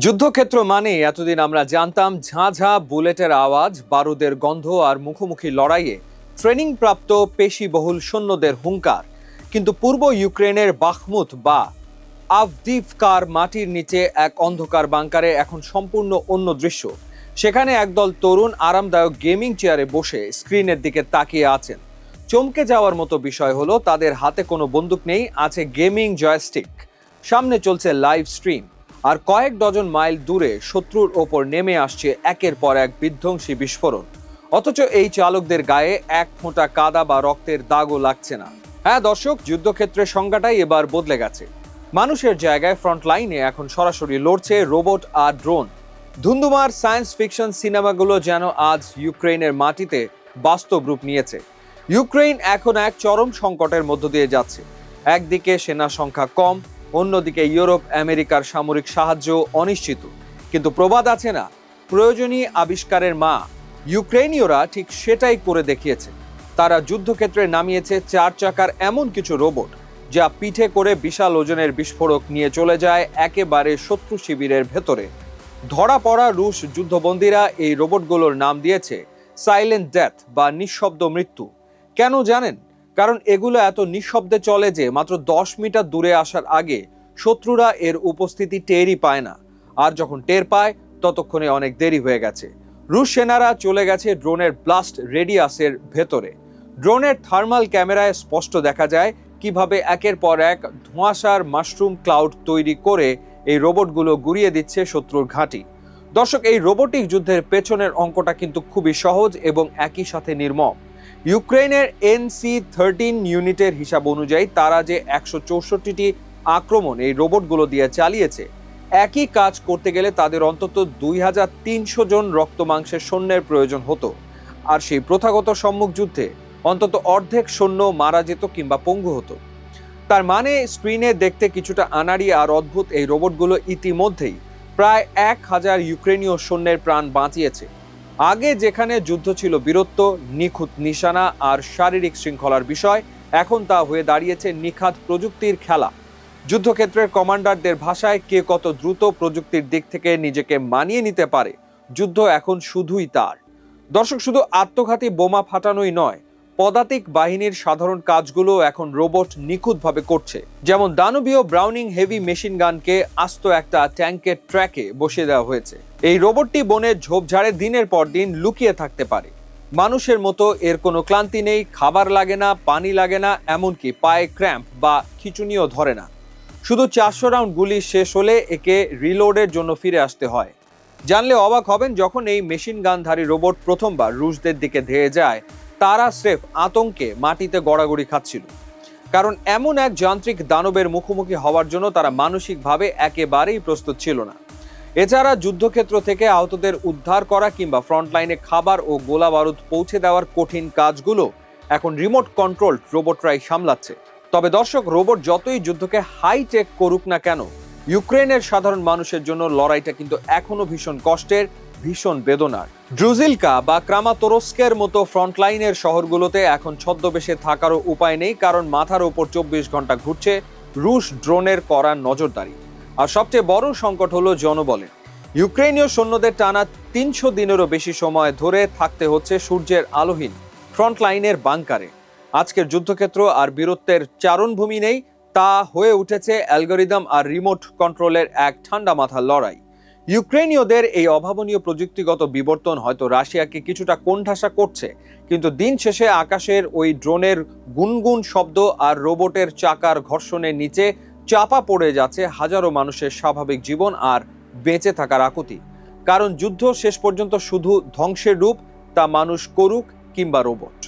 যুদ্ধক্ষেত্র মানেই এতদিন আমরা জানতাম ঝাঁ ঝাঁ বুলেটের আওয়াজ, বারুদের গন্ধ আর মুখোমুখি লড়াইয়ে ট্রেনিং প্রাপ্ত পেশিবহুল সৈন্যদের হুঙ্কার। কিন্তু পূর্ব ইউক্রেনের বাখমুত বা আভদিভকার মাটির নিচে এক অন্ধকার বাংকারে এখন সম্পূর্ণ অন্য দৃশ্য। সেখানে একদল তরুণ আরামদায়ক গেমিং চেয়ারে বসে স্ক্রিনের দিকে তাকিয়ে আছেন। চমকে যাওয়ার মতো বিষয় হলো তাদের হাতে কোনো বন্দুক নেই, আছে গেমিং জয়স্টিক। সামনে চলছে লাইভ স্ট্রিম, আর কয়েক ডজন মাইল দূরে শত্রুর ওপর নেমে আসছে একের পর এক বিধ্বংসী বিস্ফোরণ। অথচ এই চালকদের গায়ে এক ফোঁটা কাদা বা রক্তের দাগও লাগছে না। হ্যাঁ দর্শক, যুদ্ধক্ষেত্রের সংজ্ঞাটাই এবার বদলে গেছে। মানুষের জায়গায় ফ্রন্ট লাইনে এখন সরাসরি লড়ছে রোবট আর ড্রোন। ধুন্ধুমার সায়েন্স ফিকশন সিনেমাগুলো যেন আজ ইউক্রেনের মাটিতে বাস্তব রূপ নিয়েছে। ইউক্রেন এখন এক চরম সংকটের মধ্য দিয়ে যাচ্ছে। একদিকে সেনা সংখ্যা কম, অন্যদিকে ইউরোপ আমেরিকার সামরিক সাহায্য অনিশ্চিত। কিন্তু প্রবাদ আছে না, প্রয়োজনীয় আবিষ্কারের মা। ইউক্রেনীয়রা ঠিক সেটাই করে দেখিয়েছে। তারা যুদ্ধক্ষেত্রে নামিয়েছে 4 চাকার এমন কিছু রোবট যা পিঠে করে বিশাল ওজনের বিস্ফোরক নিয়ে চলে যায় একেবারে শত্রু শিবিরের ভেতরে। ধরা পড়া রুশ যুদ্ধবন্দীরা এই রোবটগুলোর নাম দিয়েছে সাইলেন্ট ডেথ বা নিঃশব্দ মৃত্যু। কেন জানেন? কারণ এগুলো এত নিঃশব্দে চলে যে মাত্র 10 মিটার দূরে আসার আগে শত্রুরা এর উপস্থিতি টেরই পায় না। আর যখন টের পায় ততক্ষণে অনেক দেরি হয়ে গেছে। রুশ সেনারা চলে গেছে ড্রোনের ব্লাস্ট রেডিয়াসের ভেতরে। ড্রোনের থার্মাল ক্যামেরায় স্পষ্ট দেখা যায় কিভাবে একের পর এক ধোঁয়াশার মাশরুম ক্লাউড তৈরি করে এই রোবটগুলো গুড়িয়ে দিচ্ছে শত্রুর ঘাঁটি। দর্শক, এই রোবোটিক যুদ্ধের পেছনের অঙ্কটা কিন্তু খুবই সহজ এবং একই সাথে নির্মম। ইউক্রেনের NC-13 ইউনিটের হিসাব অনুযায়ী তারা যে 164টি আক্রমণ এই রোবটগুলো দিয়ে চালিয়েছে, একই কাজ করতে গেলে তাদের অন্তত 2300 জন রক্ত মাংসের সৈন্যের প্রয়োজন হতো। আর সেই প্রথাগত সম্মুখ যুদ্ধে অন্তত অর্ধেক সৈন্য মারা যেত কিংবা পঙ্গু হতো। তার মানে স্ক্রিনে দেখতে কিছুটা আনাড়ি আর অদ্ভুত এই রোবটগুলো ইতিমধ্যেই প্রায় 1000 ইউক্রেনীয় সৈন্যের প্রাণ বাঁচিয়েছে। আগে যেখানে যুদ্ধ ছিল বীরত্ব, নিখুঁত নিশানা আর শারীরিক শৃঙ্খলার বিষয়, এখন তা হয়ে দাঁড়িয়েছে নিখাত প্রযুক্তির খেলা। যুদ্ধক্ষেত্রের কমান্ডারদের ভাষায়, কে কত দ্রুত প্রযুক্তির দিক থেকে নিজেকে মানিয়ে নিতে পারে, যুদ্ধ এখন শুধুই তার। দর্শক, শুধু আত্মঘাতী বোমা ফাটানোই নয়, পদাতিক বাহিনীর সাধারণ কাজগুলো এখন রোবট নিখুঁতভাবে করছে। যেমন দানবীয় ব্রাউনিং হেভি মেশিন গানকে আস্ত একটা ট্যাঙ্কের ট্র্যাকে বসিয়ে দেওয়া হয়েছে। এই রোবটটি বনের ঝোপঝাড়ে দিনের পর দিন লুকিয়ে থাকতে পারে। মানুষের মতো এর কোনো ক্লান্তি নেই, খাবার লাগে না, পানি লাগে না, এমনকি পায়ে ক্র্যাম্প বা খিঁচুনিও ধরে না। শুধু 400 রাউন্ড গুলি শেষ হলে একে রিলোডের জন্য ফিরে আসতে হয়। জানলে অবাক হবেন, যখন এই মেশিন গানধারী রোবট প্রথমবার রুশদের দিকে ধেয়ে যায়, তারা স্রেফ আতঙ্কে মাটিতে গড়াগড়ি খাচ্ছিল। কারণ এমন এক যান্ত্রিক দানবের মুখোমুখি হওয়ার জন্য তারা মানসিকভাবে একেবারেই প্রস্তুত ছিল না। এছাড়া যুদ্ধক্ষেত্র থেকে আহতদের উদ্ধার করা কিংবা ফ্রন্টলাইনে খাবার ও গোলা বারুদ পৌঁছে দেওয়ার কঠিন কাজগুলো এখন রিমোট কন্ট্রোল রোবটরাই সামলাচ্ছে। তবে দর্শক, রোবট যতই যুদ্ধকে হাইটেক করুক না কেন, ইউক্রেনের সাধারণ মানুষের জন্য লড়াইটা কিন্তু এখনো ভীষণ কষ্টের, ভীষণ বেদনার। ড্রুজিলকা বা ক্রামাতোরস্কের মতো ফ্রন্টলাইনের শহরগুলোতে এখন ছদ্মবেশে থাকারও উপায় নেই, কারণ মাথার উপর 24 ঘন্টা ঘুরছে রুশ ড্রোনের কড়া নজরদারি। আর সবচেয়ে বড় সংকট হলো জনবলের। ইউক্রেনীয় সৈন্যদের টানা 300 দিনেরও বেশি সময় ধরে থাকতে হচ্ছে সূর্যের আলোহীন ফ্রন্টলাইনের বাংকারে। আজকের যুদ্ধক্ষেত্র আর বীরত্বের চারণভূমি নেই, তা হয়ে উঠেছে অ্যালগোরিদম আর রিমোট কন্ট্রোলের এক ঠান্ডা মাথার লড়াই। ইউক্রেনীয়দের এই অভাবনীয় প্রযুক্তিগত বিবর্তন হয়তো রাশিয়াকে কিছুটা কোণঠাসা করছে, কিন্তু দিন শেষে আকাশের ওই ড্রোনের গুনগুন শব্দ আর রোবটের চাকার ঘর্ষণের নিচে চাপা পড়ে যাচ্ছে হাজারো মানুষের স্বাভাবিক জীবন আর বেঁচে থাকার আকুতি। কারণ যুদ্ধ শেষ পর্যন্ত শুধু ধ্বংসের রূপ, তা মানুষ করুক কিংবা রোবট।